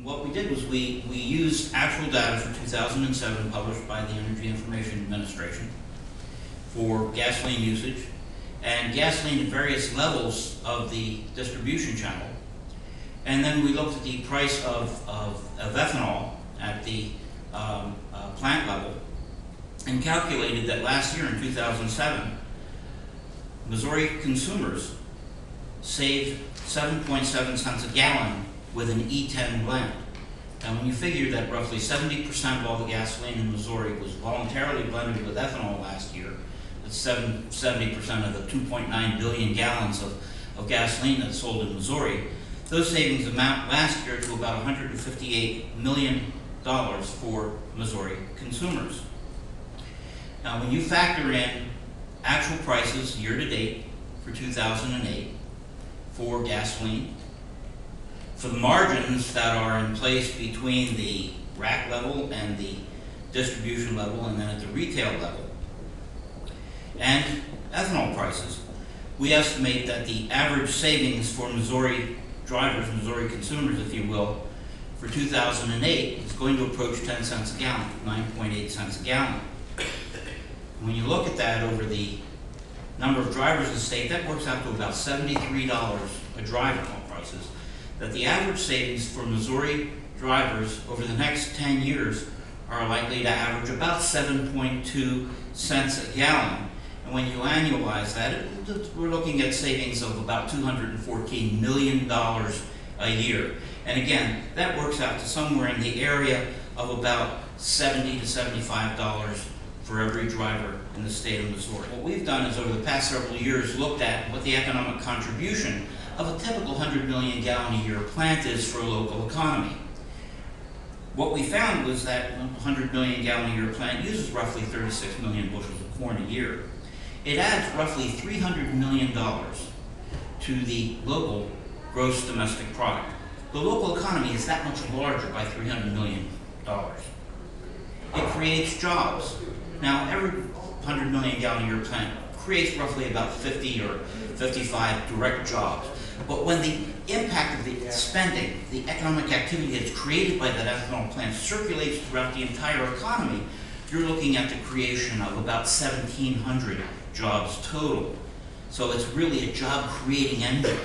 what we did was we used actual data for 2007 published by the Energy Information Administration for gasoline usage and gasoline at various levels of the distribution channel. And then we looked at the price of ethanol at the plant level and calculated that last year in 2007, Missouri consumers saved 7.7 cents a gallon with an E10 blend. And when you figure that roughly 70% of all the gasoline in Missouri was voluntarily blended with ethanol last year, that's 70% of the 2.9 billion gallons of gasoline that's sold in Missouri, those savings amount last year to about $158 million for Missouri consumers. Now, when you factor in actual prices year to date for 2008 for gasoline, for the margins that are in place between the rack level and the distribution level and then at the retail level, and ethanol prices, we estimate that the average savings for Missouri drivers, Missouri consumers, if you will, for 2008 is going to approach 10 cents a gallon, 9.8 cents a gallon. When you look at that over the number of drivers in the state, that works out to about $73 a driver on prices. That the average savings for Missouri drivers over the next 10 years are likely to average about 7.2 cents a gallon. And when you annualize that, we're looking at savings of about $214 million a year. And again, that works out to somewhere in the area of about $70 to $75 for every driver in the state of Missouri. What we've done is over the past several years looked at what the economic contribution of a typical 100 million gallon a year plant is for a local economy. What we found was that a 100 million gallon a year plant uses roughly 36 million bushels of corn a year. It adds roughly $300 million to the local gross domestic product. The local economy is that much larger by $300 million. It creates jobs. Now, every 100 million gallon a year plant creates roughly about 50 or 55 direct jobs. But when the impact of the spending, the economic activity that's created by that ethanol plant circulates throughout the entire economy, you're looking at the creation of about 1,700 jobs total. So it's really a job-creating engine.